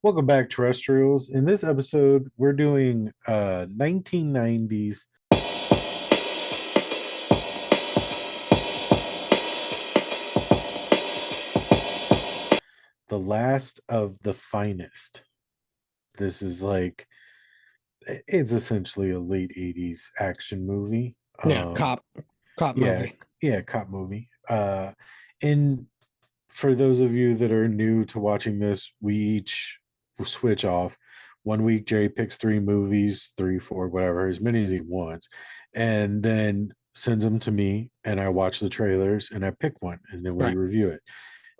Welcome back, terrestrials. In this episode, we're doing 1990s, The Last of the Finest. This is like it's essentially a late 80s action movie. Yeah, cop Yeah, movie. yeah, cop movie. And for those of you that are new to watching this, we each switch off. One week, Jerry picks three movies, three, four, whatever, as many as he wants, and then sends them to me, and I watch the trailers and I pick one, and then we Right. review it.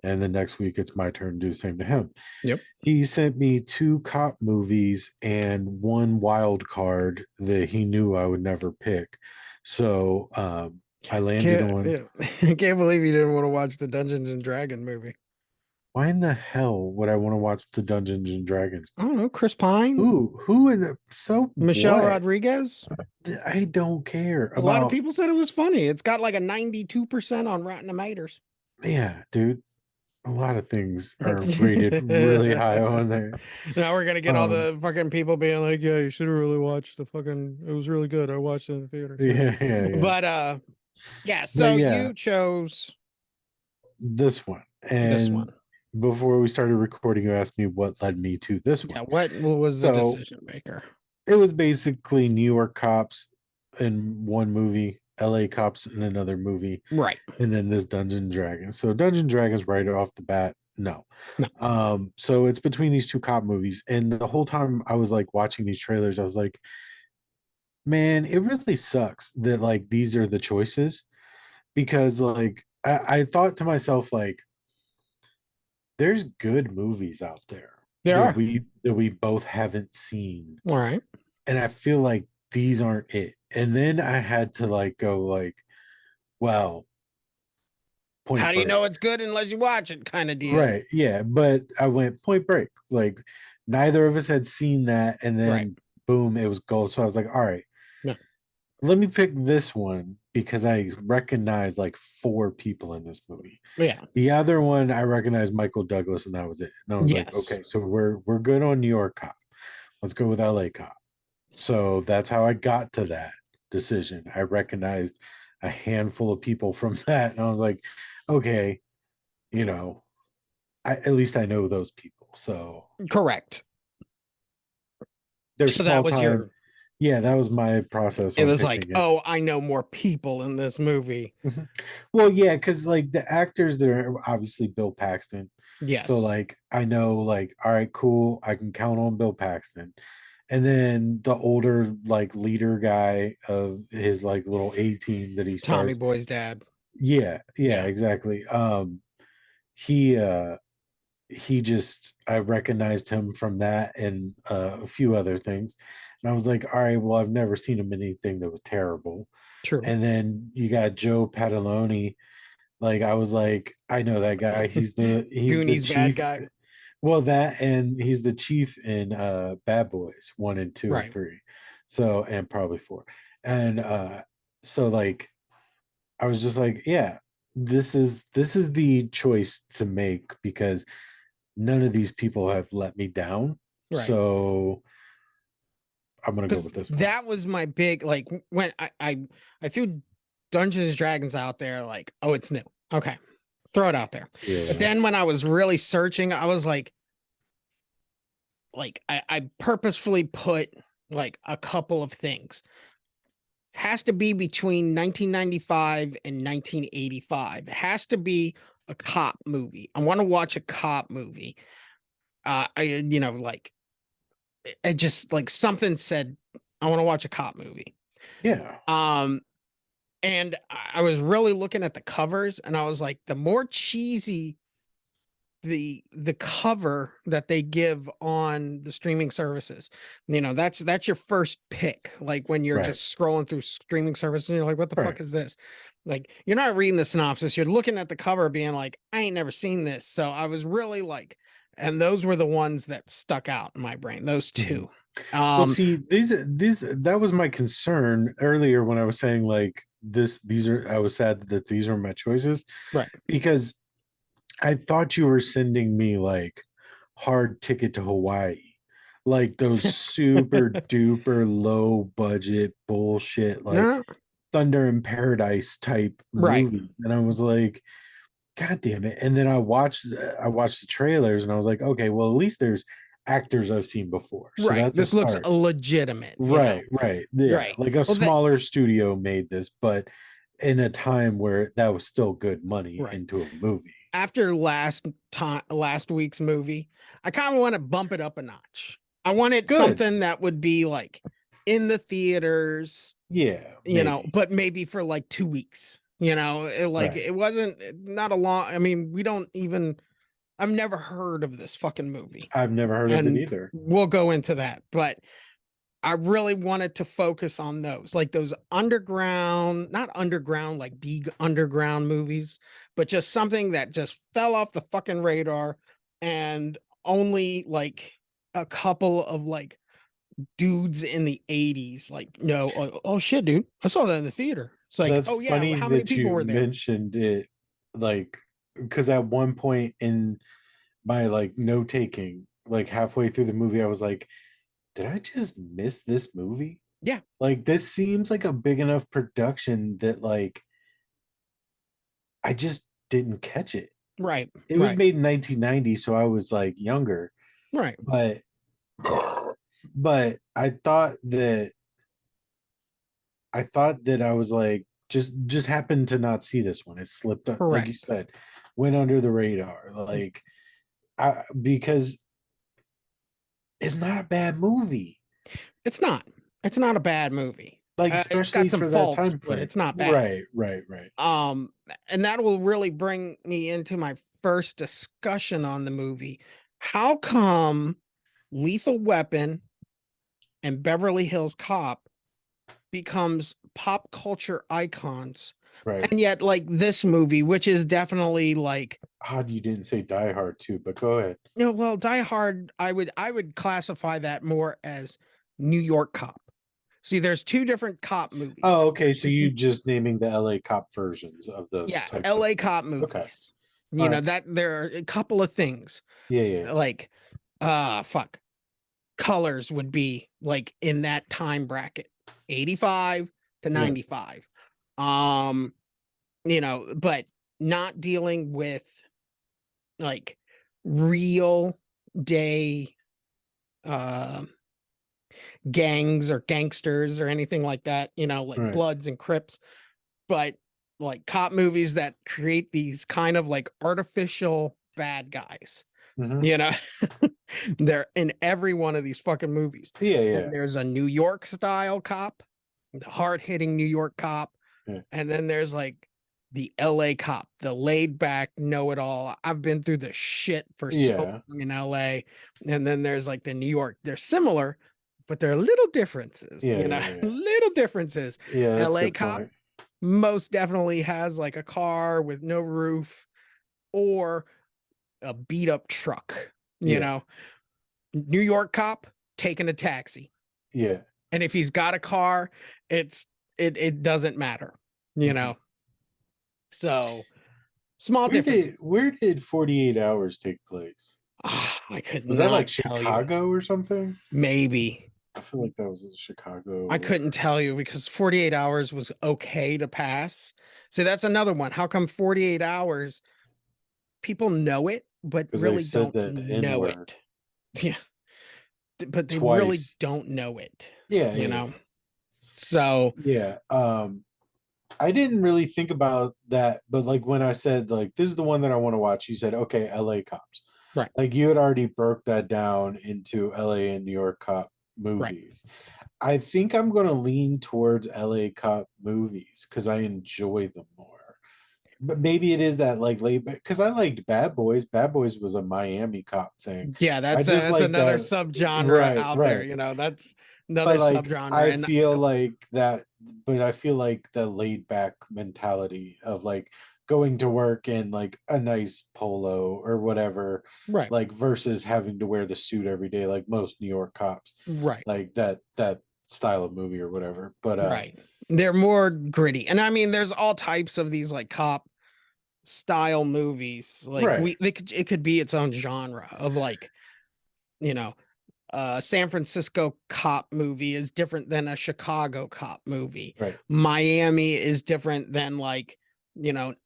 And the next week, it's my turn to do the same to him. Yep. He sent me two cop movies and one wild card that he knew I would never pick. So I landed Can't on. yeah. I can't believe you didn't want to watch the Dungeons and Dragon movie. Why in the hell would I want to watch the Dungeons and Dragons? I don't know, Chris Pine, Who in the so Michelle what? Rodriguez. I don't care A lot of about. people said it was funny. It's got like a 92% on Rotten Tomatoes. Yeah, dude. A lot of things are rated really high on there. Now we're gonna get all the fucking people being like, "Yeah, you should have really watched the fucking. It was really good. I watched it in the theater too." Yeah. But yeah. But So yeah, you chose this one. this And one. before we started recording, you asked me what led me to this one. Yeah. What was the So decision maker? it was basically New York cops in one movie, LA cops in another movie, Right. and then this Dungeon Dragons. So Dungeon Dragons right off the bat, no. No. So it's between these two cop movies, and the whole time I was like watching these trailers, I was like, man, it really sucks that like these are the choices because like I thought to myself like there's good movies out there There are. that we both haven't seen, All right. and I feel like these aren't it. And then I had to like go like, well, How Point do you Break. know it's good unless you watch it kind of deal? Right. Yeah. But I went Point Break. Like neither of us had seen that. And then Right. boom, it was gold. So I was like, all right, No. let me pick this one because I recognize like four people in this movie. Yeah. The other one I recognized Michael Douglas, and that was it. And I was like, Yes. okay, so we're good on New York cop. Let's go with LA cop. So that's how I got to that decision. I recognized a handful of people from that, and I was like, okay, you know, at least I know those people. So Correct. they're So that small was time. your. Yeah, that was my process It on was like, picking it. oh, I know more people in this movie. Mhm. Well, yeah, because like the actors that are obviously Bill Paxton. So Yes. like I know like, all right, cool, I can count on Bill Paxton. And then the older like leader guy of his like little A team that he Tommy starts. Boy's dad. Yeah, Yeah. exactly. He he just I recognized him from that and a few other things. And I was like, all right, well, I've never seen him in anything that was terrible. True. And then you got Joe Pataloni. Like I was like, I know that guy. He's the Goonies bad chief. guy. Well, that and he's the chief in Bad Boys 1 and 2 and Right. 3. So and probably 4. And so like I was just like, yeah, this is the choice to make because none of these people have let me down. Right. So I'm gonna go Because with this one. that was my big like when I threw Dungeons and Dragons out there, like, oh, it's new. Okay. Throw it out there. Yeah. But then when I was really searching, I was like I purposefully put like a couple of things. Has to be between 1995 and 1985. It has to be a cop movie. I want to watch a cop movie. Like it just like something said I want to watch a cop movie. Yeah. And I was really looking at the covers and I was like, the more cheesy the cover that they give on the streaming services, that's your first pick. Like when you're Right. just scrolling through streaming services and you're like, what the Right. fuck is this? Like you're not reading the synopsis, you're looking at the cover being like, I ain't never seen this. So I was really like, and those were the ones that stuck out in my brain, those two. Well, see, these that was my concern earlier when I was saying like these are I was sad that these are my choices Right. because I thought you were sending me like Hard Ticket to Hawaii, like those super duper low budget bullshit, like No, Thunder in Paradise type right, movie. And I was like, God damn it. And then I watched the trailers and I was like, okay, well, at least there's actors I've seen before. So right. that's a This looks start. legitimate, you know. Right, right. Yeah. Right. Like a Well, that smaller studio made this, but in a time where that was still good money right. into a movie. After last week's movie, I kind of want to bump it up a notch. I wanted Good. something that would be like in the theaters, Yeah, you know, maybe. but maybe for like 2 weeks. You know, like Right. it wasn't not a long. I mean, we don't even. I've never heard of this fucking movie, I've never heard of it and either. we'll go into that. But I really wanted to focus on those, like those underground, not underground, like big underground movies, but just something that just fell off the fucking radar and only like a couple of like dudes in the 80s, like, no, oh shit, dude, I saw that in the theater. It's like, That's oh yeah, funny how many that people you were there? mentioned it, like, because at one point in my like note taking, like halfway through the movie, I was like, did I just miss this movie? Yeah, Like, this seems like a big enough production that like I just didn't catch it. right, It was right, made in 1990, so I was like younger, right, but but I thought that I was like just happened to not see this one. It slipped up, like you correct. said, went under the radar. Like because it's not a bad movie. It's not. It's not a bad movie. Like It's got especially some for that faults, time but frame. it's not bad. Right, right, right. Um, and that will really bring me into my first discussion on the movie. How come Lethal Weapon and Beverly Hills Cop becomes pop culture icons, Right. and yet like this movie, which is definitely like, Odd you didn't say Die Hard too, but go ahead. you know, well, Die Hard, I would classify that more as New York Cop. See, there's two different cop movies. Oh, okay. So There's you just naming the LA cop versions of those Yeah, types of LA Cop movies. Okay. movies. All You know, right. that there are a couple of things Yeah, yeah. like fuck. Colors would be like in that time bracket. 85 to Yeah. 95. Um, you know, but not dealing with like real day uh gangs or gangsters or anything like that, you know, like Right. Bloods and Crips, but like cop movies that create these kind of like artificial bad guys. Mm-hmm. You know, they're in every one of these fucking movies. Yeah, And yeah. there's a New York style cop, the hard hitting New York cop. Yeah. And then there's like the LA cop, the laid back know it all. I've been through the shit for so Yeah. long in LA. And then there's like the New York. They're similar, but there are little differences, Yeah, you know, yeah, yeah. little differences. Yeah, that's a LA good cop point. most definitely has like a car with no roof or a beat up truck, you Yeah. know. New York cop taking a taxi. Yeah. And if he's got a car, it's it doesn't matter, you Mhm. know. So small differences. Where did 48 hours take place? I could Was that like not tell you. Chicago or something? Maybe. I feel like that was in Chicago I couldn't or tell you because 48 hours was okay to pass. See, that's another one. How come 48 hours people know it, but because they really said don't the N know word it? Yeah, but they really twice. don't know it, Yeah, you yeah, know? So, yeah. I didn't really think about that, but like when I said like this is the one that I want to watch, you said okay, LA Cops. right, Like you had already broke that down into LA and New York cop right. movies. I think I'm gonna lean towards LA cop movies because I enjoy them more. But maybe it is that like late because I liked Bad Boys. Bad Boys was a Miami cop thing. Yeah, I just that's like another that. subgenre Right, out there, right. you know. That's another But like subgenre. I And feel like that, but I feel like the laid back mentality of like going to work in like a nice polo or whatever, right, like versus having to wear the suit every day, like most New York cops, right, like that style of movie or whatever. But right. They're more gritty. And I mean, there's all types of these like cop style movies. Like right, it could be its own genre of like you know, San Francisco cop movie is different than a Chicago cop movie. Right. Miami is different than like,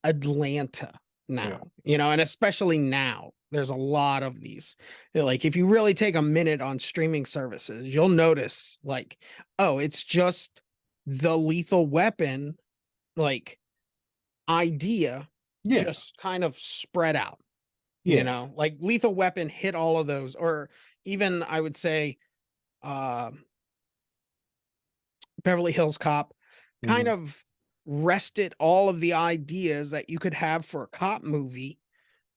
Atlanta Yeah. now, and especially now there's a lot of these. Like if you really take a minute on streaming services, you'll notice like, oh, it's just the Lethal Weapon like idea Yeah. just kind of spread out, Yeah. like Lethal Weapon hit all of those, or even I would say uh Beverly Hills Cop kind Mhm. of rested all of the ideas that you could have for a cop movie,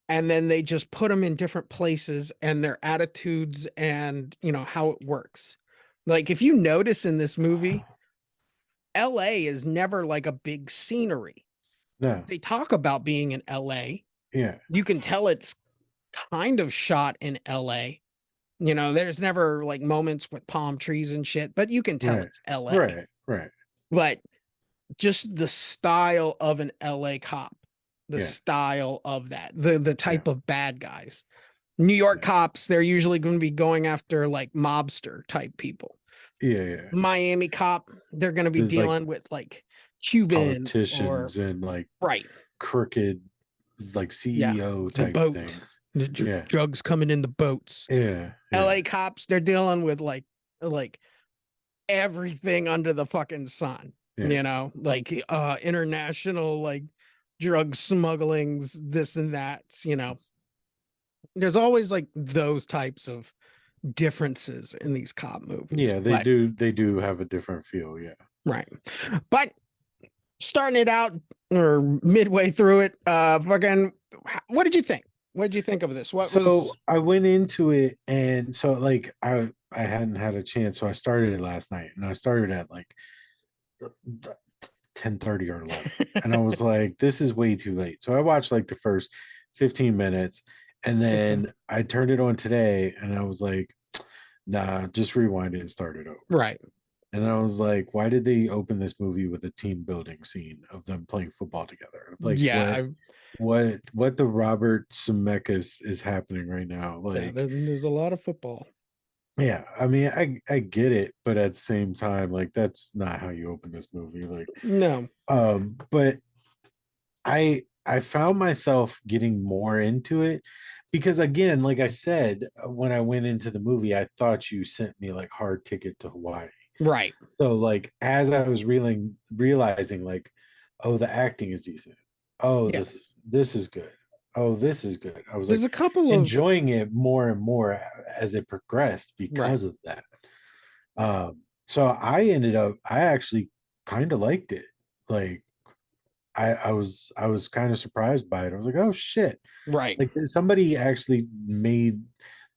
and then they just put them in different places and their attitudes and how it works. Like if you notice in this movie, LA is never like a big scenery. No. They talk about being in LA. Yeah. You can tell it's kind of shot in LA. There's never like moments with palm trees and shit, but you can tell Right. it's LA. Right. Right. But just the style of an LA cop, the Yeah. style of that, the Yeah. type of bad guys. New York Yeah. cops, they're usually going to be going after like mobster type people. Yeah. Yeah. Miami cop, they're going to be There's like dealing with like Cuban or politicians and like right. crooked like Yeah. CEO The type boat, things. the Yeah. drugs coming in the boats. Yeah. Yeah. LA cops, they're dealing with like everything under the fucking sun, Yeah. like international like drug smugglings, this and that, there's always like those types of differences in these cop movies. Yeah. But They do have a different feel. Yeah. right. But starting it out or midway through it, fucking what did you think? What did you think of this? What So was I went into it, and so like I hadn't had a chance, so I started it last night, and I started at like 10:30 or 11, and I was like, this is way too late. So I watched like the first 15 minutes, and okay. then I turned it on today, and I was like, nah, just rewind it and start it over. Right. And I was like, why did they open this movie with a team building scene of them playing football together? Like Yeah, what the Robert Zemeckis is happening right now? yeah, Like, there's a lot of football. yeah, I mean, I get it, but at the same time, like that's not how you open this movie. Like, No. but I found myself getting more into it because again, like I said, when I went into the movie, I thought you sent me like hard ticket to Hawaii. Right. So like as I was realizing like, oh, the acting is decent. Oh, Yes. this is good. Oh, this is good. I was There's like a couple of enjoying it more and more as it progressed right. because of that. So I actually kind of liked it. Like I was kind of surprised by it. I was like, oh shit. Right. Like somebody actually made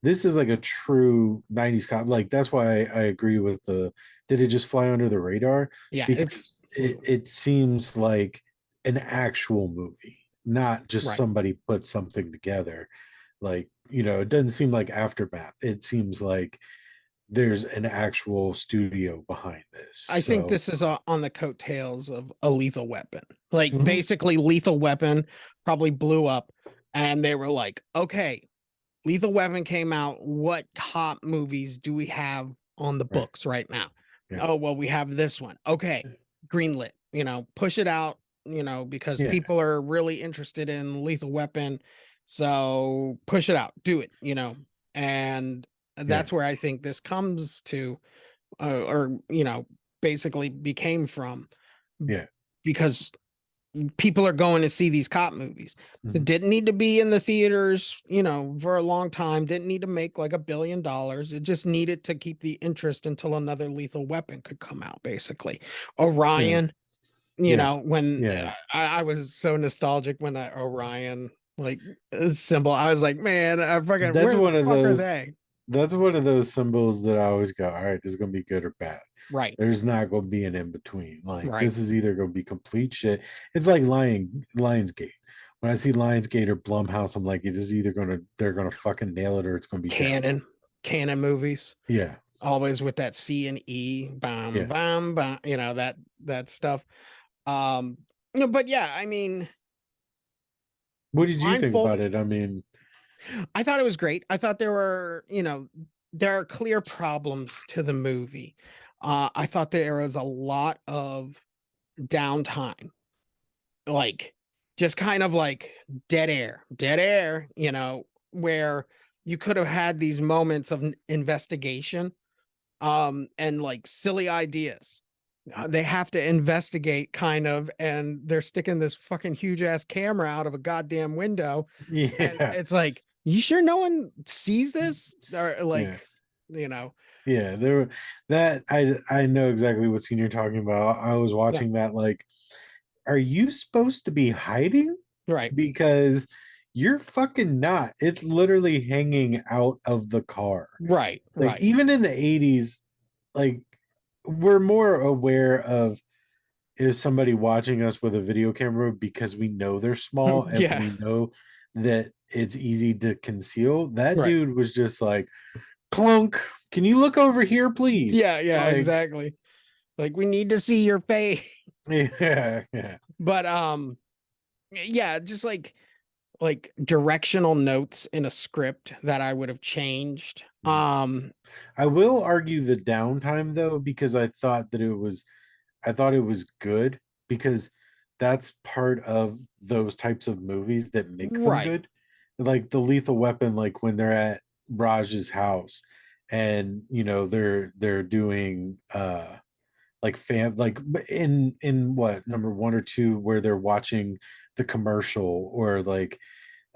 this is like a true 90s cop. Like that's why I agree with the did it just fly under the radar? Yeah, it Because flew. it seems like an actual movie, not just Right. somebody put something together. Like, it doesn't seem like Aftermath. It seems like there's an actual studio behind this. I think So, this is on the coattails of a Lethal Weapon. Like mhm, basically Lethal Weapon probably blew up and they were like, "Okay, Lethal Weapon came out. What cop movies do we have on the right. books right now?" Yeah. Oh, well, we have this one. Okay, greenlit, push it out, because Yeah. people are really interested in Lethal Weapon. So push it out, do it, and Yeah. that's where I think this comes to, or, basically became from Yeah. because people are going to see these cop movies. It Mhm. didn't need to be in the theaters, for a long time. Didn't need to make like $1 billion. It just needed to keep the interest until another Lethal Weapon could come out. Basically, Yeah. Orion. Yeah. When Yeah. I was so nostalgic when that Orion like symbol. I was like, man, I fucking That's where the one of fuck are those they? that's one of those symbols that I always go, all right, this is gonna be good or bad. Right, There's not gonna be an in between. Like right. this is either gonna be complete shit. It's like Lionsgate. When I see Lionsgate or Blumhouse, I'm like, this is either they're gonna fucking nail it or it's gonna be terrible. Canon movies. Yeah, Always with that C and E, bam, yeah. bam, bam, that stuff. But yeah, I mean, What did you think about blindfolded. it? I mean, I thought it was great. I thought there were, there are clear problems to the movie. I thought there was a lot of downtime, like just kind of like dead air, where you could have had these moments of investigation, and like silly ideas. They have to investigate kind of, and they're sticking this fucking huge ass camera out of a goddamn window, and Yeah, it's like, you sure no one sees this? Or yeah, like, you know, yeah. There, that I know exactly what scene you're talking about. I was yeah, watching that. Like, are you supposed to be hiding? right, Because you're fucking not. It's literally hanging out of the car. right, Like right. even in the 80s, like we're more aware of is somebody watching us with a video camera because we know they're small and Yeah, we know that it's easy to conceal. That right. dude was just like, clunk, can you look over here, please? Yeah, yeah, Like, exactly. Like, we need to see your face. yeah, yeah. But yeah, just like directional notes in a script that I would have changed. I will argue the downtime though, because I thought it was good because that's part of those types of movies that make them Right. good. Like the Lethal Weapon, like when they're at Raj's house and they're doing like like in what number one or two where they're watching the commercial or like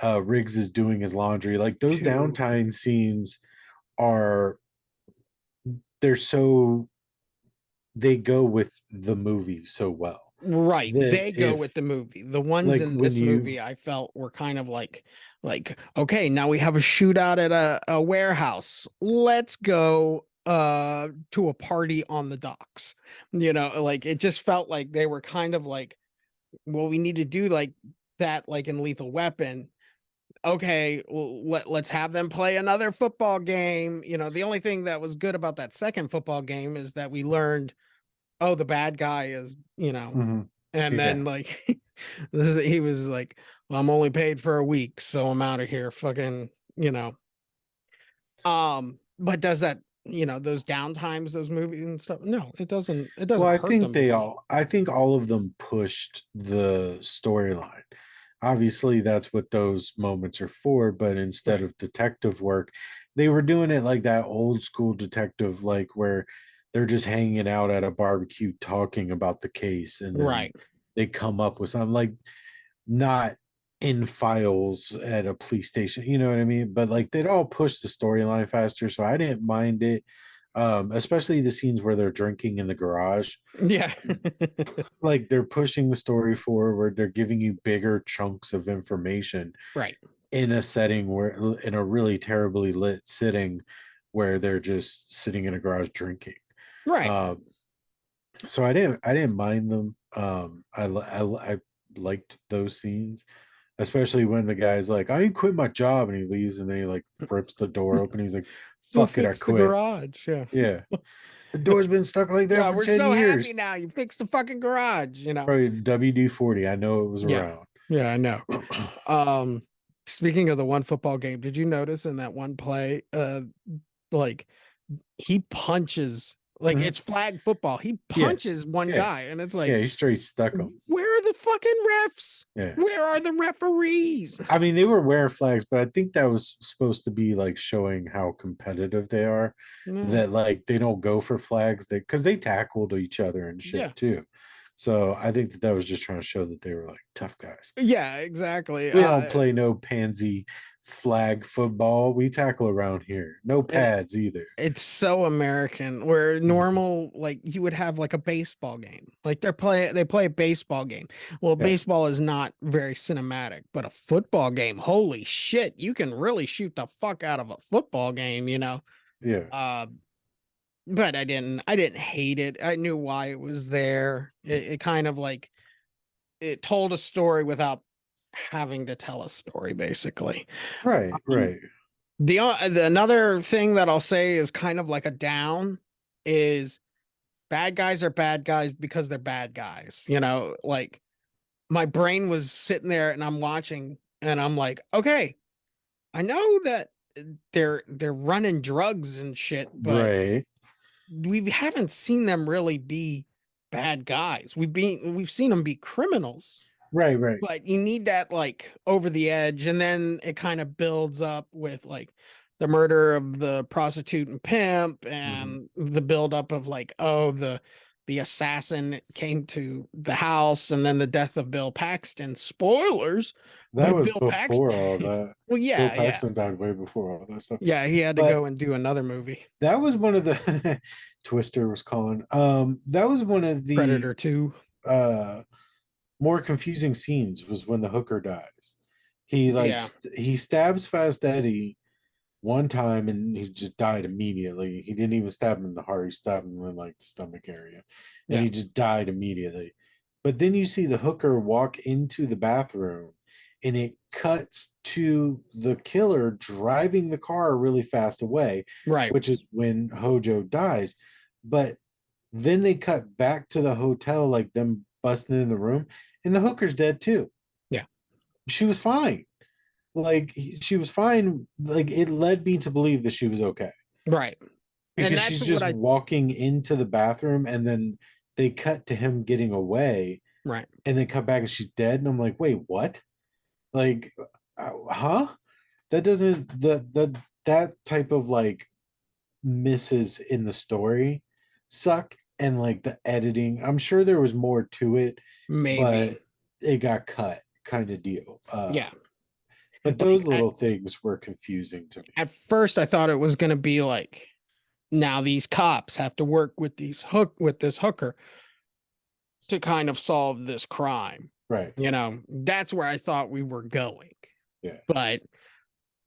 Riggs is doing his laundry. Like those Two. downtime scenes are they're so they go with the movie so well Right. that They go with if the movie. The ones like in when this you movie I felt were kind of like, okay, now we have a shootout at a warehouse. Let's go to a party on the docks. Like it just felt like they were kind of like, well, we need to do like that, like in Lethal Weapon. Okay, well, let's have them play another football game. The only thing that was good about that second football game is that we learned, oh, the bad guy is, mhm, and yeah then like he was like, well, I'm only paid for a week, so I'm out of here. Fucking, but does that, those downtimes, those movies and stuff? No, it well doesn't I hurt the think movie. I think all of them pushed the storyline. Obviously that's what those moments are for, but instead Right. of detective work they were doing it like that old school detective, like where they're just hanging out at a barbecue talking about the case and then Right. they come up with something like not in files at a police station, you know what I mean? But like they'd all push the storyline faster, so I didn't mind it. Especially the scenes where they're drinking in the garage. Yeah. Like they're pushing the story forward, they're giving you bigger chunks of information Right. in a setting where in a really terribly lit sitting where they're just sitting in a garage drinking. Right. Um, so I didn't mind them. I liked those scenes, especially when the guy's like, I quit my job, and he leaves, and then he like rips the door open. He's like, Go fuck it, I fix the quit. garage. Yeah. Yeah. The door's been stuck like that Yeah, for we're 10 so happy years. now. You fixed the fucking garage. Probably WD-40. I know it was Yeah. around. Yeah, I know. Um, Speaking of the one football game, did you notice in that one play, like he punches, like Mhm. it's flag football. He Yeah. punches one Yeah. guy, and it's Yeah. like, He straight stuck him. where are the fucking refs? Yeah. Where are the referees? I mean, they were wearing flags, but I think that was supposed to be like showing how competitive they are. No. That like they don't go for flags because they tackled each other and Yeah. shit too. So I think that was just trying to show that they were like tough guys. Yeah, exactly. We don't play no pansy flag football. We tackle around here. No And pads either. it's so American where Mhm. normal, like you would have like a baseball game. Like they play a baseball game. Well, Yeah. baseball is not very cinematic, but a football game, holy shit, you can really shoot the fuck out of a football game. Yeah. Uh but I didn't hate it. I knew why it was there. It kind of like it told a story without having to tell a story, basically. Right. Um, Right. the another thing that I'll say is kind of like a down is bad guys are bad guys because they're bad guys. Like my brain was sitting there and I'm watching and I'm like, okay, I know that they're running drugs and shit, but Right. we haven't seen them really be bad guys. We've seen them be criminals, Right, right. but you need that like over the edge, and then it kind of builds up with like the murder of the prostitute and pimp, Hmm. and the buildup of like, oh, the assassin came to the house, and then the death of Bill Paxton. Spoilers, That but was Bill before Paxton. all that. Well, Bill yeah, Paxton died way before all that stuff. yeah, he had to But go and do another movie, that was one of the Twister was calling. That was one of the Predator 2. uh more confusing scenes was when the hooker dies. He like Yeah, he stabs Fast Eddie one time and he just died immediately. He didn't even stab him in the heart, he stabbed him in like the stomach area. And yeah, he just died immediately. But then you see the hooker walk into the bathroom and it cuts to the killer driving the car really fast away, right, which is when Hojo dies. But then they cut back to the hotel, like them busting in the room, and the hooker's dead too. yeah, She was fine. Like she was fine. Like it led me to believe that she was okay right. And because that's she's what just I walking into the bathroom and then they cut to him getting away right. and then cut back and she's dead. And I'm like, wait, what? Like, huh? That doesn't that type of like misses in the story suck and like the editing. I'm sure there was more to it, Maybe. but it got cut kind of deal. Yeah. But those Like little things were confusing to me. at first I thought it was going to be like, now these cops have to work with this hooker to kind of solve this crime. Right. That's where I thought we were going. Yeah. But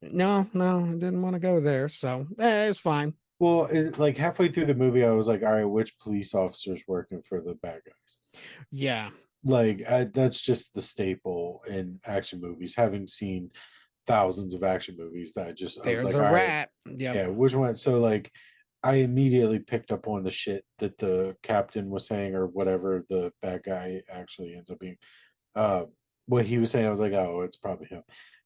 no, I didn't want to go there. So it's fine. Well, like halfway through the movie, I was like, all right, which police officer's working for the bad guys? Yeah. Like, that's just the staple in action movies. Having seen thousands of action movies, I was There's like, a all right, rat. Yep. yeah, which one? So, like, I immediately picked up on the shit that the captain was saying, or whatever the bad guy actually ends up being. Uh, what he was saying, I was like, oh, it's probably him.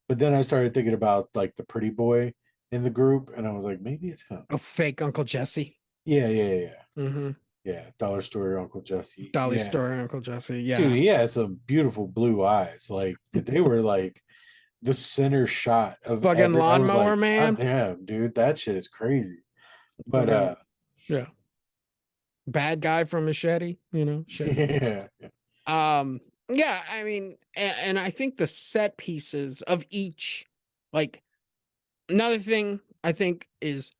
But then I started thinking about like the pretty boy in the group, and I was like, maybe it's him. A fake Uncle Jesse. Yeah, yeah, yeah, Mm-hmm. yeah. Dollar Store Uncle Jesse. Dolly Yeah, Story Uncle Jesse. dude, Yeah. he had some beautiful blue eyes. Like they were like the center shot of Fucking every. I was lawnmower like, God man. damn, dude, that shit is crazy. But Fucking yeah. Bad guy from Machete, shit. yeah, Um, yeah, I mean, and I think the set pieces of each, like another thing I think is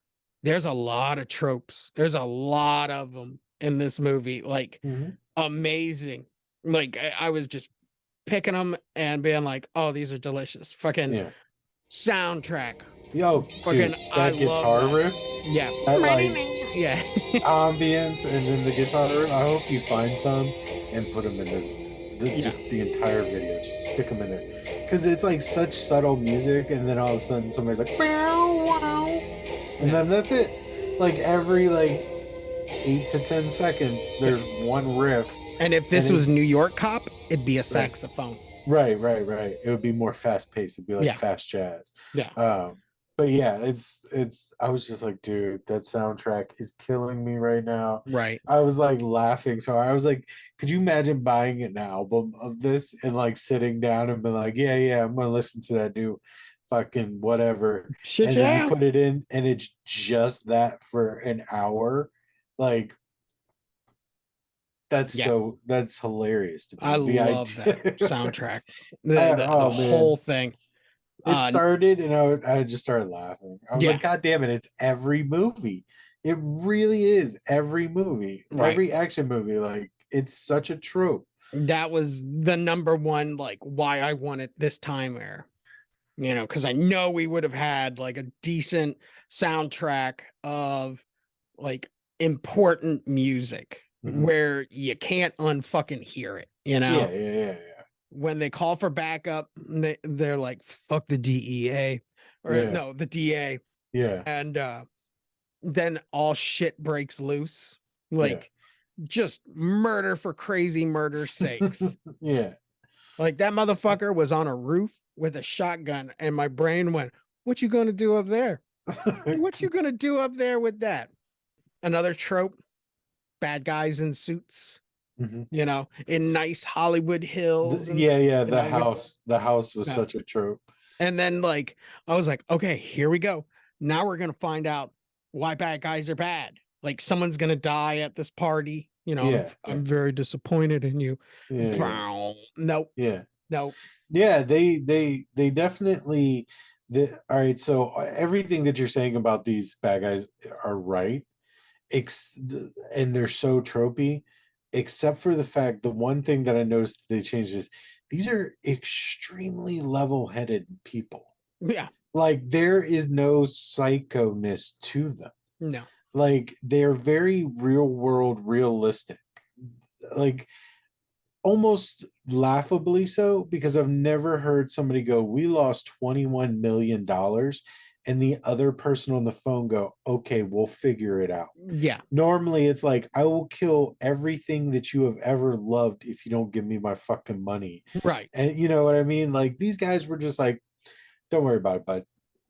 there's a lot of tropes. There's a lot of them in this movie, like mhm, amazing. Like I was just picking them and being like, oh, these are delicious. Fucking yeah. soundtrack. Yo, dude, Fucking, I that love guitar that. riff, Yeah. that like Yeah. ambience, and then the guitar riff. I hope you find some and put them in Yeah. just the entire video. Just stick them in there because it's like such subtle music, and then all of a sudden somebody's like, "Bow, wow," and Yeah. then that's it. Like every like 8 to 10 seconds, Yeah. there's one riff, And if and this was it's New York Cop, it'd be a right. saxophone. Right. It would be more fast paced. It'd be like Yeah. fast jazz. Yeah. But yeah, it's. I was just like, dude, that soundtrack is killing me right now. Right. I was like laughing, so I was like, could you imagine buying an album of this and like sitting down and be like, yeah, I'm gonna listen to that new fucking whatever, Shit, and then you yeah. put it in and it's just that for an hour, like Yeah. that's hilarious to I me. The love that idea. soundtrack. The Oh whole man, thing. it Uh started and I just started laughing. I was yeah, like, God damn it, it's every movie. It really is every movie, right. every action movie. Like it's such a trope. That was the number one, like why I wanted this time air. Because I know we would have had like a decent soundtrack of like important music Mhm. where you can't unfucking hear it. Yeah. When they call for backup, they're like, fuck the DEA, or Yeah. no, the DA. Yeah. And then all shit breaks loose. Yeah. Like just murder for crazy murder's sakes. Yeah. Like that motherfucker was on a roof with a shotgun, and my brain went, What you gonna do up there? What you gonna do up there with that? Another trope, bad guys in suits, Mhm. in nice Hollywood hills and Yeah, yeah. with The house was yeah. such a trope. And then like I was like, okay, here we go. Now we're gonna find out why bad guys are bad. Like someone's gonna die at this party. Yeah, yeah, I'm very disappointed in you. yeah, yeah, Bow. Nope. yeah. Nope. Yeah, they definitely all right, so everything that you're saying about these bad guys are right. And they're so tropey, except for the fact the one thing that I noticed they changed is these are extremely level-headed people. Yeah. Like there is no psychoness to them. No. Like they're very real world realistic. Like almost laughably so, because I've never heard somebody go, "We lost $21 million," and the other person on the phone go, "Okay, we'll figure it out." Yeah. Normally, it's like, "I will kill everything that you have ever loved if you don't give me my fucking money." Right. And you know what I mean? Like these guys were just like, "Don't worry about it, bud."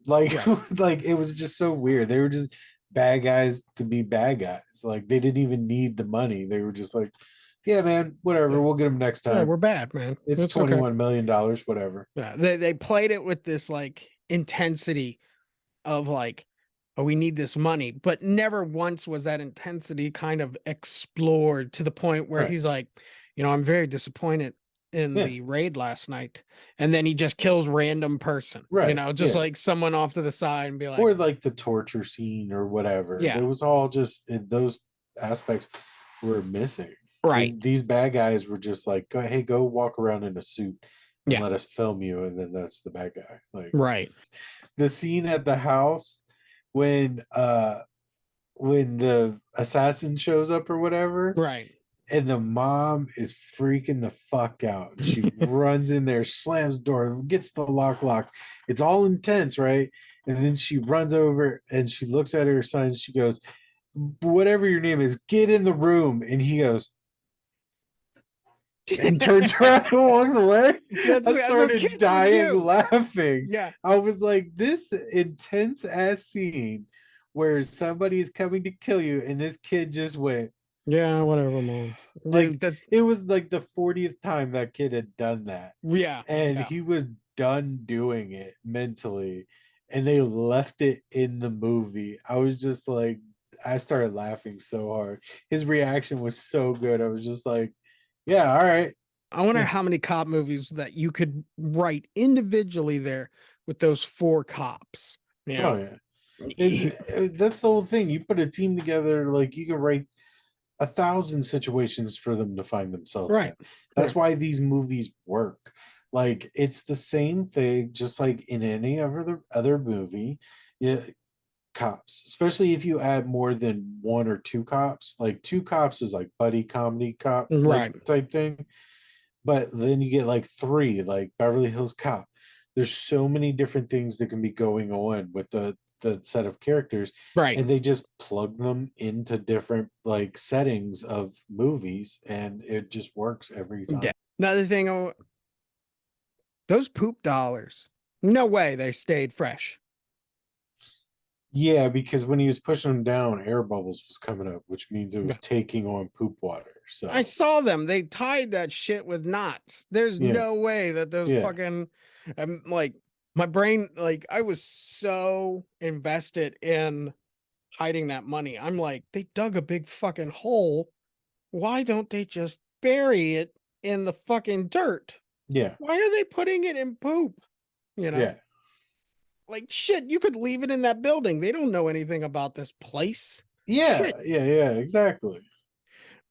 Like, Right. like it was just so weird. They were just bad guys to be bad guys. Like they didn't even need the money. They were just like, "Yeah, man, whatever. Yeah. We'll get them next Yeah, time. we're bad, man. It's It's okay. $21 million, whatever." Yeah. They played it with this like intensity of like, oh, we need this money, but never once was that intensity kind of explored to the point where Right. he's like, I'm very disappointed in Yeah. the raid last night. And then he just kills random person, Right. just Yeah. like someone off to the side and be like, Or like the torture scene or whatever. yeah, There was all just those aspects were missing. right, These bad guys were just like, go, "Hey, go walk around in a suit and yeah, let us film you," and then that's the bad guy. Like right, the scene at the house when the assassin shows up or whatever, right. and the mom is freaking the fuck out. She runs in there, slams the door, gets the lock. It's all intense, right? And then she runs over and she looks at her son. She goes, "Whatever your name is, get in the room." And he goes and turns around and walks away. I That's what started kids dying do. laughing. Yeah, I was like, this intense ass scene where somebody is coming to kill you, and this kid just went, yeah, whatever, mom. Yeah, like, that's it was like the 40th time that kid had done that, yeah, and yeah. he was done doing it mentally, and they left it in the movie. I was just like, I started laughing so hard. His reaction was so good. I was just like, yeah, all right. I wonder Yeah. how many cop movies that you could write individually there with those four cops. You Oh know, yeah. That's the whole thing. You put a team together, like you can write 1,000 situations for them to find themselves in. right, That's right, why these movies work. Like it's the same thing, just like in any other movie. Yeah, cops, especially if you add more than one or two cops. Like two cops is like buddy comedy cop like right. type thing. But then you get like three, like Beverly Hills Cop. There's so many different things that can be going on with the set of characters, Right. and they just plug them into different like settings of movies, and it just works every Yeah. time. Another thing, those poop dollars. No way they stayed fresh. Yeah, because when he was pushing them down, air bubbles was coming up, which means it was Yeah. taking on poop water. I So saw them. They tied that shit with knots. There's yeah, no way that those yeah, fucking, like my brain, like I was so invested in hiding that money. I'm like, they dug a big fucking hole. Why don't they just bury it in the fucking dirt? yeah, Why are they putting it in poop? You know, yeah, like shit, you could leave it in that building. They don't know anything about this place. yeah, Shit. yeah, yeah, exactly.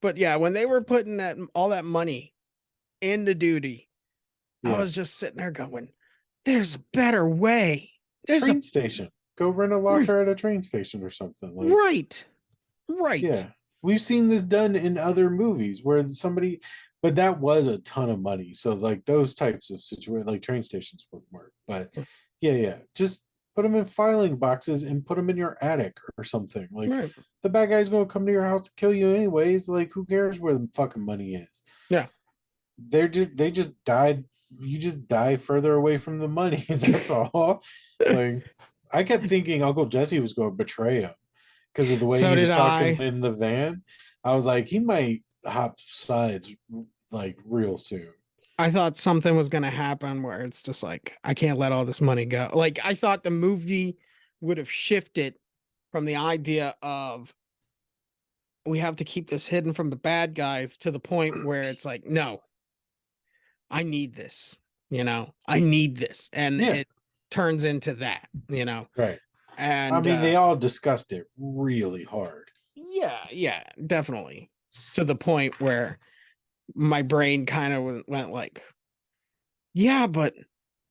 But yeah, when they were putting that all that money into duty, I Yeah. was just sitting there going, there's a better way. There's a Train station. Go rent a right, locker at a train station or something. Like, right, right. yeah. We've seen this done in other movies where somebody, but that was a ton of money. So like those types of situations, like train stations would work. But yeah, yeah. Just put them in filing boxes and put them in your attic or something. Like Right. the bad guy's gonna come to your house to kill you anyways. Like who cares where the fucking money is? Yeah. they just died. You just die further away from the money. That's all. Like I kept thinking Uncle Jesse was going to betray him because of the way So he did was talking I. in the van. I was like, he might hop sides like real soon. I thought something was going to happen where it's just like, I can't let all this money go. Like, I thought the movie would have shifted from the idea of we have to keep this hidden from the bad guys to the point where it's like, no, I need this, I need this. And Yeah, it turns into that. right. I And mean, they all discussed it really hard. yeah, yeah, definitely. To the point where my brain kind of went like, yeah, but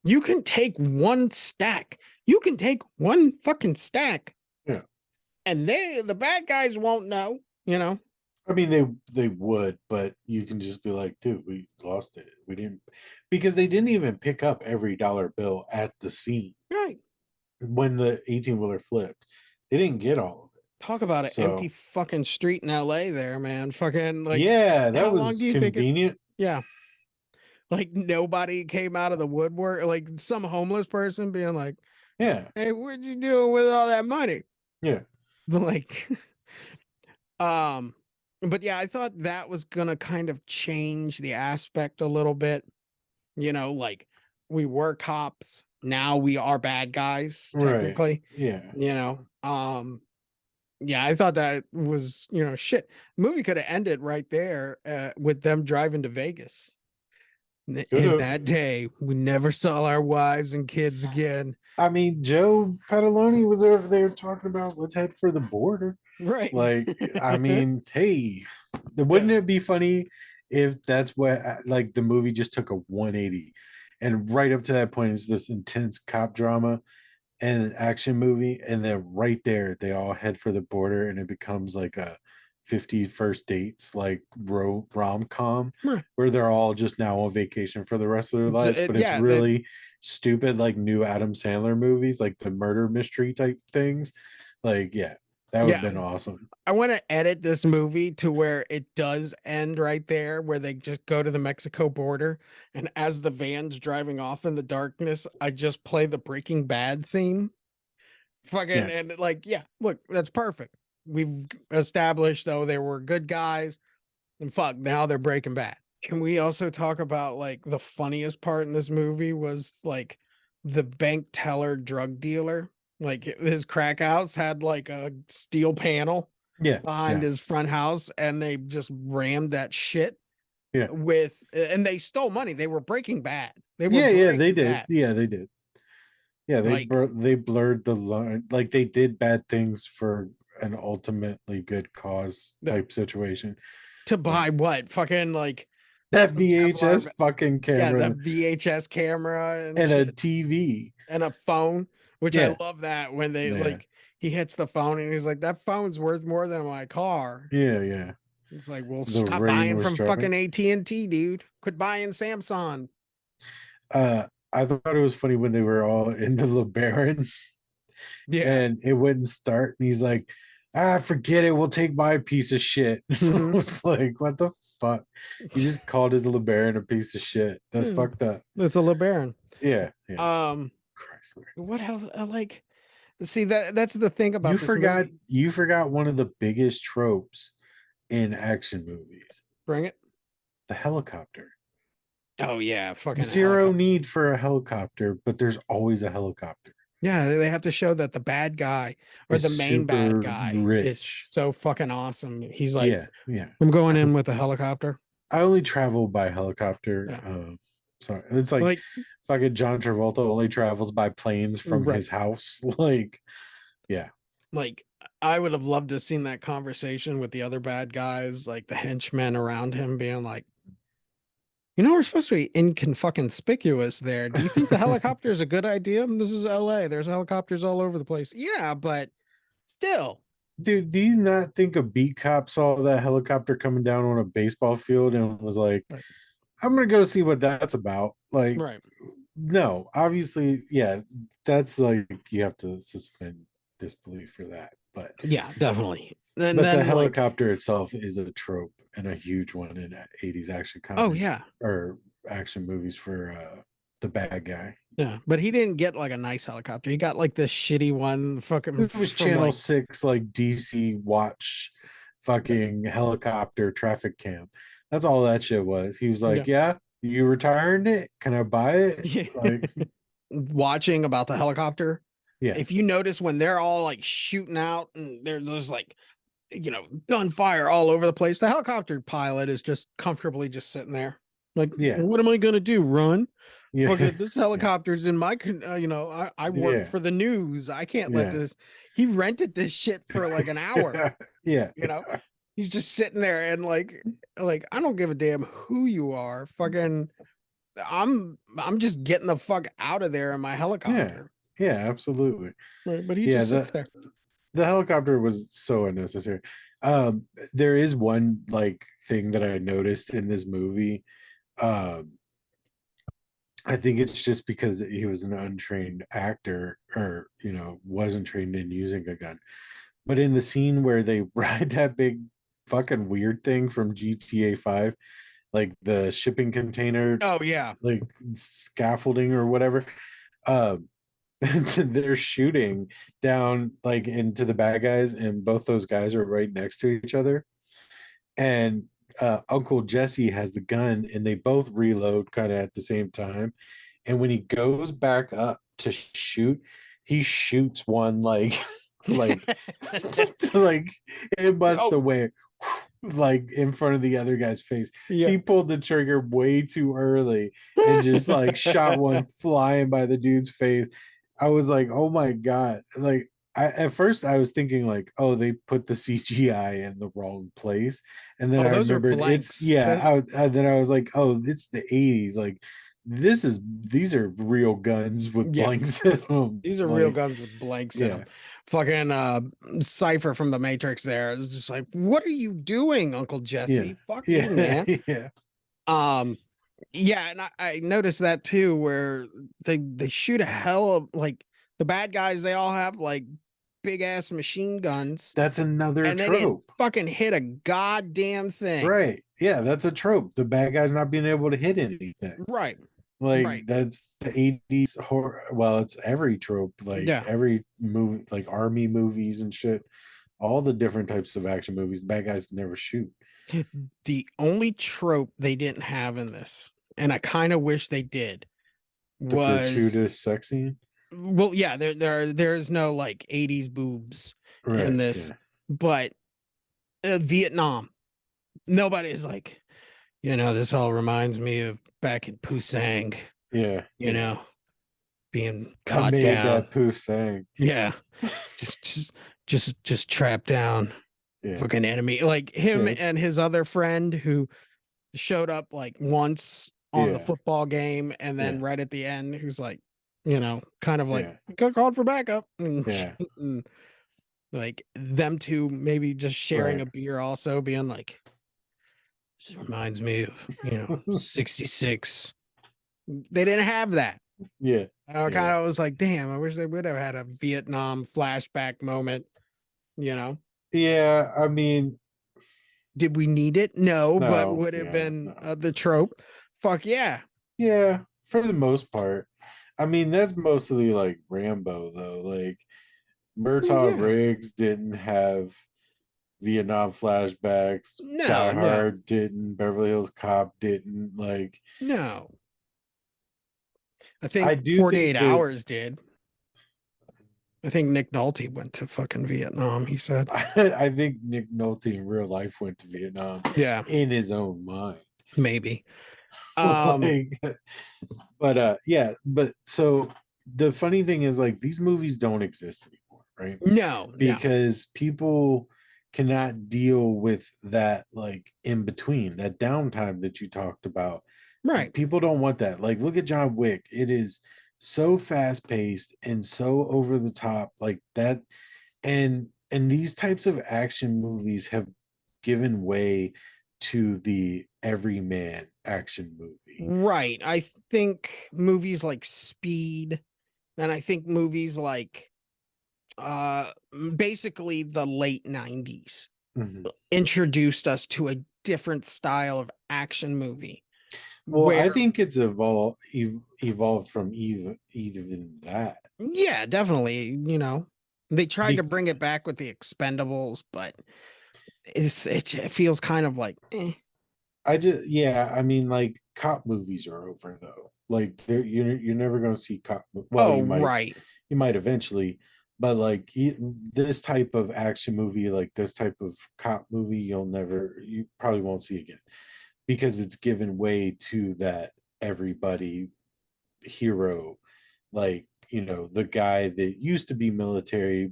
you can take one stack. You can take one fucking stack, Yeah. and the bad guys won't know. I mean, they would, but you can just be like, dude, we lost it. We didn't because they didn't even pick up every dollar bill at the scene Right. when the 18 wheeler flipped. They didn't get all of it. Talk about an empty So fucking street in LA there, man. Fucking like yeah, that how long was do you think it convenient. yeah. Like nobody came out of the woodwork, like some homeless person being like, Yeah, hey, what you doing with all that money? yeah, Like um but yeah, I thought that was gonna kind of change the aspect a little bit. Like we were cops, now we are bad guys, right. technically. Yeah, You know, yeah, I thought that was, shit. The movie could have ended right there with them driving to Vegas. could In have. that day, we never saw our wives and kids again. I mean, Joe Pataloni was over there talking about let's head for the border. Right. Like, I mean, hey, wouldn't Yeah. it be funny if that's what like the movie just took a 180 and right up to that point is this intense cop drama and an action movie, and then right there they all head for the border and it becomes like a 50 first dates like rom-com where they're all just now on vacation for the rest of their lives, but it's Yeah, that really stupid like new Adam Sandler movies like the murder mystery type things. Like, yeah, that would have yeah. been awesome. I want to edit this movie to where it does end right there, where they just go to the Mexico border. And as the van's driving off in the darkness, I just play the Breaking Bad theme. Fucking, Yeah. and like, yeah, look, that's perfect. We've established, though, they were good guys. And fuck, now they're Breaking Bad. Can we also talk about like the funniest part in this movie was like the bank teller drug dealer? Like his crack house had like a steel panel Yeah. behind Yeah. his front house and they just rammed that shit Yeah. with and they stole money. They were Breaking Bad. They were Yeah. Yeah. They Breaking did. Bad. Yeah, they did. Yeah, Like they blurred the line. Like they did bad things for an ultimately good cause the, type situation. to Like buy what? Fucking like that some VHS Kevlar, fucking yeah, that camera VHS camera and and a shit. TV. And a phone, which I Yeah. love that when they Yeah. like he hits the phone and he's like, that phone's worth more than my car. Yeah. Yeah. It's like, well, The stop rain buying was from dropping. fucking AT&T, dude. Quit buying Samsung. I thought it was funny when they were all in the LeBaron Yeah. and it wouldn't start. And he's like, forget it. We'll take my piece of shit. I Hmm. was like, what the fuck? He just called his LeBaron a piece of shit. That's Yeah. fucked up. It's a LeBaron. Yeah. Yeah. Um, Chrysler. what else? Like, see that's the thing about this movie. You forgot one of the biggest tropes in action movies. Bring it. The helicopter. Oh yeah, fucking Zero helicopter. need for a helicopter, but there's always a helicopter. Yeah, they have to show that the bad guy or the Is main bad super guy is rich. so fucking awesome. He's like, Yeah, yeah. I'm going in with a helicopter. I only travel by helicopter. Yeah. Sorry, it's like Like, fucking John Travolta only travels by planes from right. his house. Like, yeah, Like, I would have loved to have seen that conversation with the other bad guys, like the henchmen around him being like, we're supposed to be inconspicuous there. Do you think the helicopter is a good idea? This is LA. There's helicopters all over the place. Yeah, but still. dude. Do you not think a beat cop saw that helicopter coming down on a baseball field and was like, Right. "I'm gonna go see what that's about"? Like, Right. no, obviously, yeah, that's like you have to suspend disbelief for that. But Yeah, definitely. And But the then like, helicopter itself is a trope and a huge one in 80s action oh comedies yeah, or action movies for the bad guy. yeah, but he didn't get like a nice helicopter. He got like this shitty one, fucking It was from Channel like, 6, like DC watch fucking helicopter traffic cam. That's all that shit was. He was yeah, like, yeah, you retired it? Can I buy it? yeah. Like, Watching about the helicopter. yeah, If you notice when they're all like shooting out and they're just like, gunfire all over the place, the helicopter pilot is just comfortably just sitting there. Like, yeah, what am I gonna do? Run? yeah, Fucking this yeah, helicopter's in my, I work yeah, for the news. I can't let yeah, this. He rented this shit for like an hour. yeah, You know, he's just sitting there and like I don't give a damn who you are. Fucking, I'm just getting the fuck out of there in my yeah, helicopter. yeah, absolutely. Right, but he Yeah, just sits there. the helicopter was so unnecessary. There is one like thing that I noticed in this movie. Um, I think it's just because he was an untrained actor, or wasn't trained in using a gun. But in the scene where they ride that big fucking weird thing from GTA 5, like the shipping container, Oh yeah. like scaffolding or whatever, uh, they're shooting down like into the bad guys, and both those guys are right next to each other. And Uncle Jesse has the gun, and they both reload kind of at the same time. And when he goes back up to shoot, he shoots one like like like it must Oh have went like in front of the other guy's face. yeah. He pulled the trigger way too early and just like shot one flying by the dude's face. I was like, oh my god. Like at first I was thinking like, oh, they put the CGI in the wrong place. And then Oh, I those are remembered it's blanks. yeah, then I was like, oh, it's the 80s. Like these are real guns with Yeah, blanks in them. these are real Like, guns with blanks in them. yeah, Fucking Cypher from the Matrix there is just like, what are you doing, Uncle yeah, Jesse? Fuck you, yeah, man. yeah. Um, yeah, and I noticed that too, where they shoot a hell of like the bad guys, they all have like big ass machine guns, That's another and they didn't trope. fucking hit a goddamn thing. Right. Yeah, that's a trope. The bad guy's not being able to hit anything. Right, Like right. that's the 80s horror. Well, it's every trope, like Yeah. every movie, like army movies and shit. All the different types of action movies, the bad guys never shoot. The only trope they didn't have in this, and I kind of wish they did, The was gratuitous sex scene. well, yeah, there's no like 80s boobs in Right. this, Yeah. but Vietnam, nobody's like, this all reminds me of back in Pusang, Yeah. you know, being I caught made down. that poof thing. Yeah, just just just trapped down, Yeah. fucking enemy. Like him Yeah. and his other friend who showed up like once on the Yeah. football game, and then Yeah. right at the end, who's like, kind of like, Yeah. could have called for backup, and, Yeah. and like them two maybe just sharing Right. a beer, also being like, this reminds me of 66. They didn't have that. Yeah. And I kind Yeah. of was like, damn, I wish they would have had a Vietnam flashback moment. You know, Yeah. I mean, did we need it? No, but no. would have Yeah. been No. the trope. Fuck yeah. Yeah. For the most part. I mean, that's mostly like Rambo, though. Like, Well, Murtaugh yeah. Riggs didn't have Vietnam flashbacks. No, Die no, Hard didn't. Beverly Hills Cop didn't. Like, no. I I think do 48 think that hours did. I think Nick Nolte went to fucking Vietnam, he said. I think Nick Nolte in real life went to Vietnam Yeah, in his own mind. maybe. Um, Like, but yeah, but so the funny thing is like these movies don't exist anymore, right? no, no. Because people cannot deal with that like in between, that downtime that you talked about. Right. People don't want that. Like look at John Wick. It is so fast paced and so over the top like that. And these types of action movies have given way to the everyman action movie. Right. I think movies like Speed, and I think movies like uh basically the late 90s Mhm. introduced us to a different style of action movie Well, where I think it's evolved from even that. yeah, definitely, they tried to Be- bring it back with the Expendables, but it feels kind of like I just yeah, I mean like cop movies are over though. Like you're never going to see well, oh right, you might eventually, but like this type of action movie, like this type of cop movie, you probably won't see again because it's given way to that everybody hero, like the guy that used to be military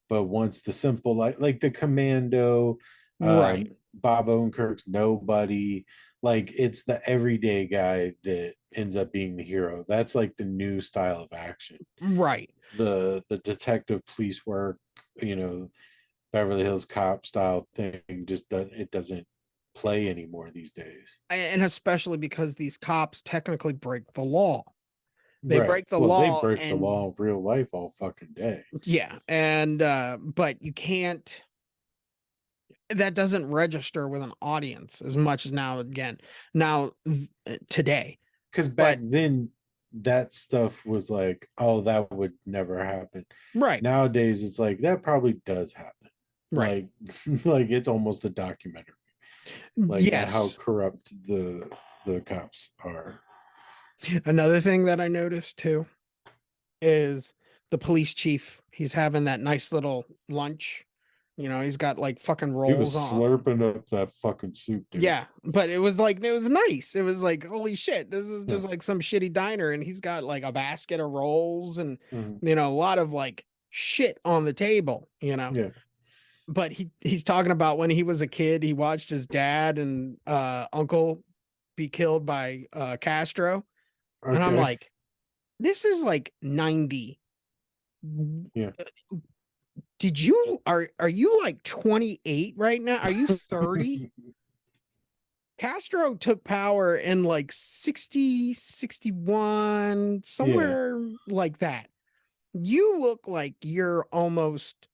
but wants the simple like the commando, right, Bob Odenkirk's nobody. Like it's the everyday guy that ends up being the hero. That's like the new style of action. right. The detective police work, you know Beverly Hills Cop style thing it doesn't play anymore these days. And especially because these cops technically break the law. They Right, break the well they law break the and law in real life all fucking day. yeah, and but you can't that doesn't register with an audience as much as now today. Because back But then that stuff was like, oh, that would never happen. right, Nowadays it's like that probably does happen. right. Like like it's almost a documentary, like how Yes. corrupt the cops are. Another thing that I noticed too is the police chief. He's having that nice little lunch. He's got like fucking He was rolls on. slurping up that fucking soup, dude. Yeah, but it was nice. It was like, holy shit, this is Yeah. just like some shitty diner, and he's got like a basket of rolls and Mhm. a lot of like shit on the table. Yeah. But he's talking about when he was a kid, he watched his dad and uncle be killed by Castro. And I'm Okay. like, this is like 90. Yeah. Are you like 28 right now? Are you 30? Castro took power in like 60, 61, Yeah. somewhere like that. You look like you're almost,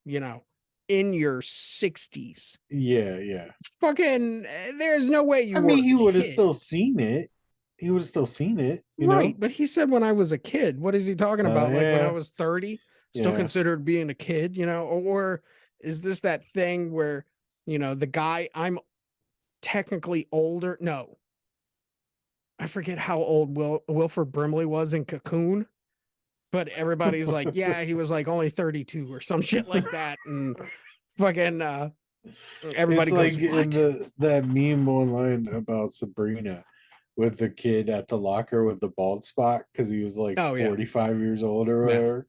you know, in your 60s. Yeah. Yeah. Fucking, there's no way you I were mean, he a would have kid. still seen it. He would have still seen it, Right. But he said when I was a kid. What is he talking about? Like when I Yeah. was 30, still Yeah. considered being a kid? Or is this that thing where, the guy, I'm technically older? No, I forget how old Wilford Brimley was in Cocoon, but everybody's like, yeah, he was like only 32 or some shit like that. And fucking It's everybody like goes, in what? that meme online about Sabrina with the kid at the locker with the bald spot because he was like Oh, yeah. 45 years old or Yeah. whatever.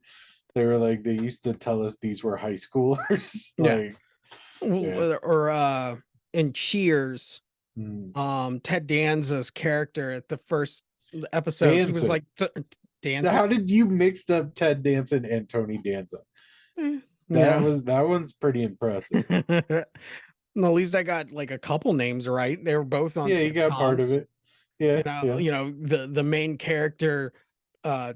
They were like they used to tell us these were high schoolers. Yeah. Like, yeah. Or in Cheers, Mm. Ted Danza's character at the first episode, he was Danson. like Danza. How did you mixed up Ted Danson and Tony Danza? Eh, you That know. was that one's pretty impressive. At least I got like a couple names right. They were both on Yeah, he got part of sitcoms. it. Yeah, yeah. The main character,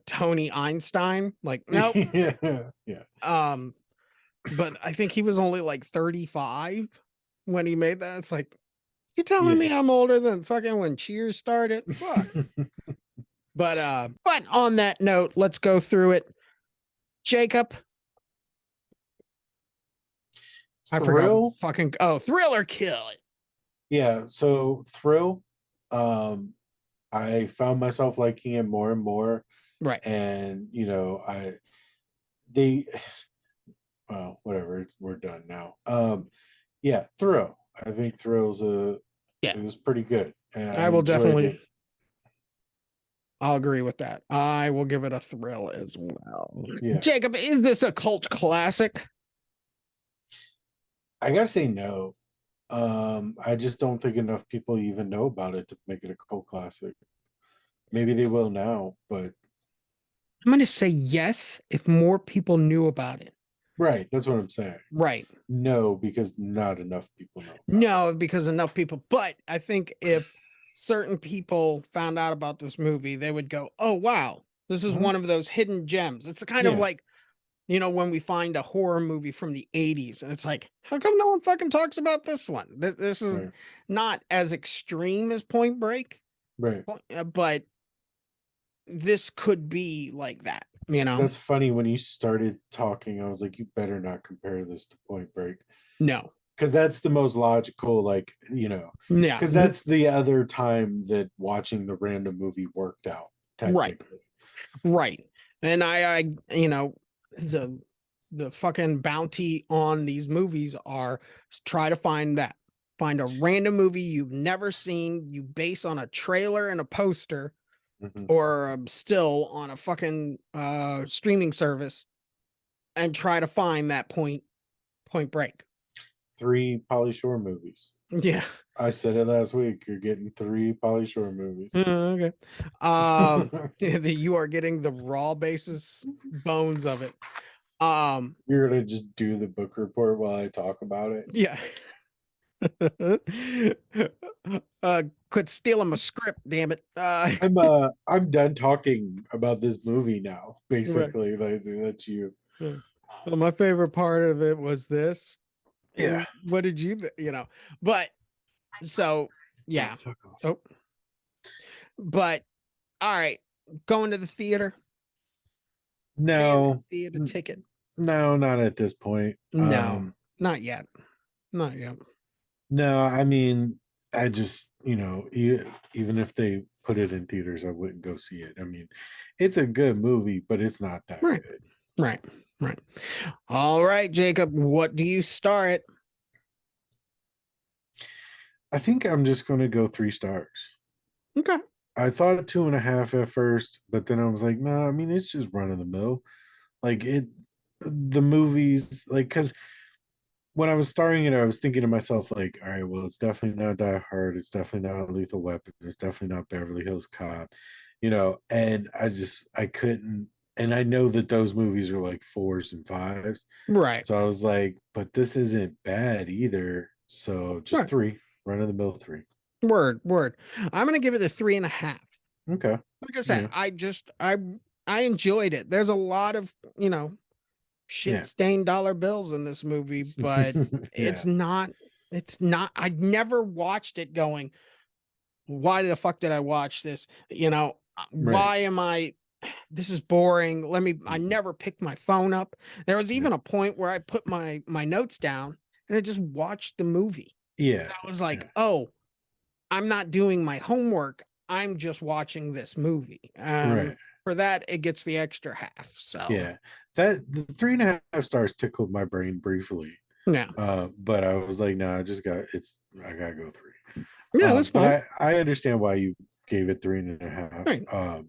Tony Einstein. Like, nope. Yeah, yeah. Um, but I think he was only like 35 when he made that. It's like, you telling Yeah. me I'm older than fucking when Cheers started? Fuck. But on that note, let's go through it. Jacob, I forgot what Thrill. fucking Thrill or Kill it. Yeah, so Thrill, I found myself liking it more and more. Right. And they well, whatever, we're done now. Yeah, Thrill. I think Thrill's Yeah. it was pretty good. I I will enjoyed it. definitely I'll agree with that. I will give it a thrill as well. Yeah. Jacob, is this a cult classic? I gotta say no. I just don't think enough people even know about it to make it a cult classic. Maybe they will now, but I'm going to say yes if more people knew about it. right, that's what I'm saying. Right. No, because not enough people know about it. No, because enough people, but I think if certain people found out about this movie, they would go, "Oh wow, this is Mhm. one of those hidden gems." It's kind of Yeah. like You know, when we find a horror movie from the 80s and it's like, how come no one fucking talks about this one? This is Right. not as extreme as Point Break, Right. but this could be like that, you know? That's funny. When you started talking, I was like, you better not compare this to Point Break. No. Because that's the most logical, like, Yeah. because that's the other time that watching the random movie worked out, Right. technically. Right. And you know, the fucking bounty on these movies are try to find a random movie you've never seen, you base on a trailer and a poster Mhm. or still on a fucking streaming service and try to find that point break. 3 Pauly Shore movies. Yeah. I said it last week. You're getting 3 Pauly Shore movies. Okay. Um you are getting the raw basis bones of it. Um You're gonna just do the book report while I talk about it. yeah. Quit stealing my script, damn it. I'm done talking about this movie now. Right. Basically, like that's you. Yeah. Well, my favorite part of it was this. Yeah. What did you know? But so Oh, yeah. fuck off. Oh, but all right. Going to the theater, paying the No, theater ticket. no, not at this point. No, not yet. Not yet. No, I mean, I just, even if they put it in theaters, I wouldn't go see it. I mean, it's a good movie, but it's not that Right. good. Right. Right. All right, Jacob. What do you star it? I think I'm just going to go 3 stars. Okay. I thought 2.5 at first, but then I was like, no, I mean, it's just run of the mill. Like the movies, like, because when I was starting it, I was thinking to myself, like, all right, well, it's definitely not Die Hard. It's definitely not Lethal Weapon. It's definitely not Beverly Hills Cop, and I couldn't, and I know that those movies are like 4s and 5s. Right. So I was like, but this isn't bad either. So just Right. 3, run of the mill 3. Word. I'm gonna give it a 3.5. Okay. Like I said, Yeah. I enjoyed it. There's a lot of, shit Yeah. stained dollar bills in this movie, but Yeah. it's not I never watched it going, why the fuck did I watch this? Right. Why am I this is boring. I Mhm. never picked my phone up. There was Yeah. even a point where I put my notes down and I just watched the movie. Yeah. I was like, Yeah. oh, I'm not doing my homework. I'm just watching this movie. Right. For that, it gets the extra half. So Yeah. That the 3.5 stars tickled my brain briefly. yeah. But I was like, no, I gotta go 3. Yeah, that's But fine. I understand why you gave it 3.5. Right.